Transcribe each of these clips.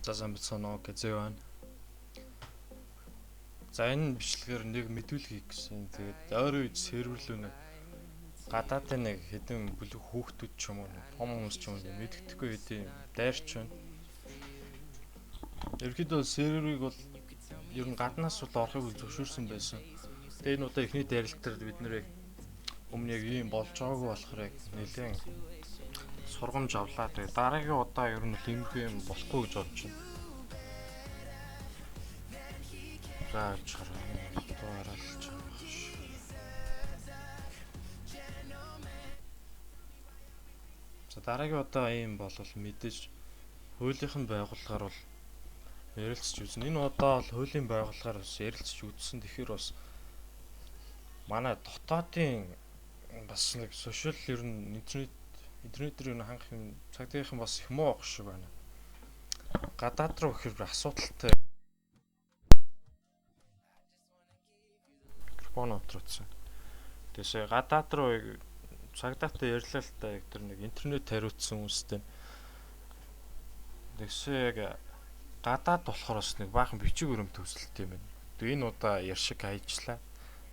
За сайн бацгаана уу гэж байна. За энэ бичлэгээр нэг мэдүүлэг хийх гэсэн. Тэгээд ойрын үед сервер рүү нэг гадаадын нэг хэдэн бүлэг хүүхдүүд ч юм уу том хүмүүс ч юм уу мэддэхгүй хэдийн дайрч байна. Ерөнхийдөө серверийг бол ер нь гаднаас бол орохыг зөвшөөрсөн байсан. Тэгээд энэ удаа эхний дайралтаар бид нэр өмнө яг ийм болж байгаагүй болохоор яг нэлээд сургамж авлаа. Тэгээд дараагийн удаа ер нь тиймэрхүү юм болохгүй гэж бодож байна. За чараа дууралж байгаа ш. За дараагийн удаа ийм болвол мэдээж хуулийнх нь байгууллагаар бол ярилцж үзнэ. Энэ удаа бол хуулийн байгууллагаар бас ярилцж үзсэн. Тэгэхээр бас манай дотоодын бас нэг сошиал ер нь интернетээр юу хангах юм цагдаагийнхан бас их муу авах шиг байна. Гадаад руу ихээр асуудалтай микрофон отруудсан. Тэсээ гадаад руу цагдаатай ярьлаа л та яг тэр нэг интернет хариуцсан хүмүүстэй. Тэсээ яг гадаад болохоор бас нэг баахан бичиг өрөм төвсөлт юм байна. Тэгээ энэ удаа яршиг хайжлаа.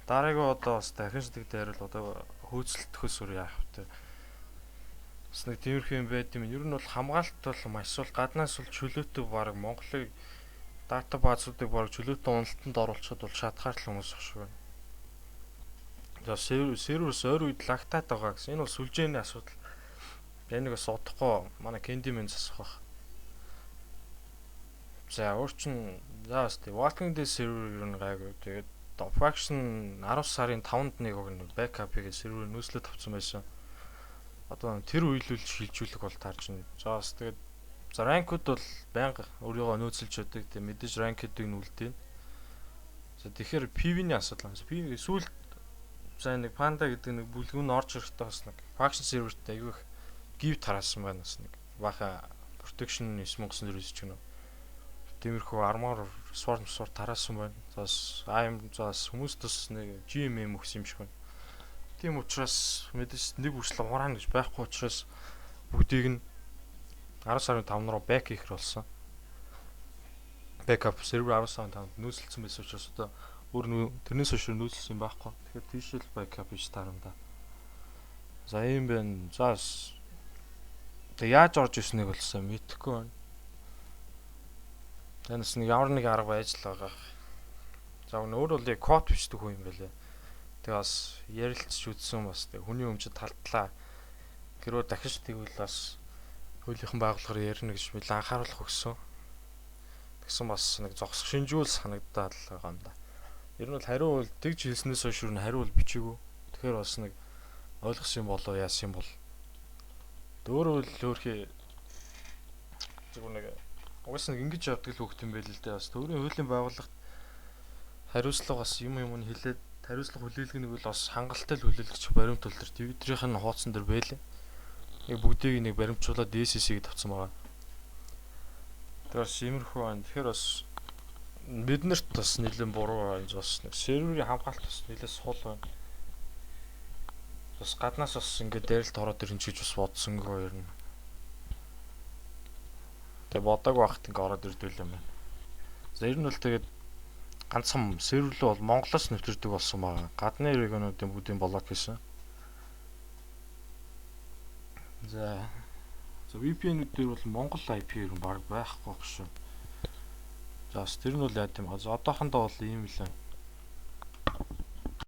Дараагийн удаа бас дахин сэтгэл дайрал одоо хөөцөлтөхөөс өөр яах вэ? Бас нэг тиймэрхүү юм байд юм. Ер нь бол хамгаалалт бол маш сул гаднаас бол чөлөөтэй баг Монголыг дата баазуудыг баг чөлөөтэй уналтанд оруулахад бол шатгаар л хүмүүс ах шиг байна. За серверс ойр үед лагтаад байгаа гэсэн. Энэ бол сүлжээний асуудал. Энийг бас удахгүй манай Candyman засах байх. За өөрчн яас тий Walking Dead сервер ер нь гайгүй. Тэгээд Faction 10 сарын 5-нд нэг бэкап хийгээ сервер нөөцлөд тавьсан байсан. Одоо тэр үйлүүл шилжүүлэх бол таарч байна. За бас тэгээд за ранкуд бол байнга өөрийгөө нөөцлөж өгдөг. Тэгээд мэдээж ранкуудыг нь үлдээн. За тэгэхээр PV-ний асуудал. PV сүүл за нэг Panda гэдэг нэг бүлгүүн орж ирэхдээ бас нэг Faction серверт аягүй их give тараасан байна бас нэг баха protection 9909 ч гэнэ. Тиймэрхүү armor sword тараасан байна. Зас аим зас хүмүүст бас нэг GMM өгсөн юм шиг байна. Тийм учраас мэдээж нэг үрсэл ураана гэж байхгүй учраас бүгдийг нь 10 сарын 5 руу back хийх болсон. Backup server 10 сарын 5-нд нөөцлөсөн байсан учраас одоо өөр тэрнээс хойш нөөцлөсөн юм байхгүй. Тэгэхээр тийшэл backup хийж тарамда. За юм байна. Зас тэг яаж орж ирснийг болсон мэдэхгүй байна. Танаас нэг ямар нэг арга байж л байгаа. За өөр бол яг код бичдэг хүн юм байлээ. Тэгээ бас ярилцж үзсэн бас тэг хүний өмчөд талтлаа. Гэрөө дахиж тэгвэл бас хуулийнхан байгууллагаар ярина гэж бил анхааруулах өгсөн. Тэгсэн бас нэг зогсох шинжүүл санагдаад л байгаа юм да. Ер нь бол хариу бол тэгж хэлснээс хойш юу хариу бол бичээгүй. Тэгэхээр бас нэг ойлгосон болоо яасан бол. Өөрөө л өөрхий зөв нэг угсаа нэг ингэж явдаг л хөвгт юм байл л дээ. Бас өөрийн хуулийн байгууллагт хариуцлага бас юм нь хэлээд хариуцлага хүлээлгэнийг бол бас хангалттай л хүлээлгэж баримт тул дээр Twitterийнх нь хуудсан дээр байлаа. Нэг бүгдийг нэг баримтжуулаад DSS-ийг тавьсан байгаа. Тэр бас иймэрхүү байна. Тэгэхээр бас биднэрт бас нэлээд буруу байна. Бас нэг серверийн хамгаалалт бас нэлээд сул байна. Бас гаднаас бас ингээд дайралт ороод ирэн ч гэж бас бодсонгүй юм. Тэгээ бодог багт ингээд ороод ирдэл юм байна. За ер нь бол тэгээд ганцхан сервер рүү бол Монголоос нэвтэрдэг болсон байгаа. Гадны регионуудын бүгдийн блок хийсэн. За VPN-үүд дээр бол Монгол IP ер нь баг байхгүй байх шүү. За бас тэр нь бол яа гэм. Одоохондоо бол ийм л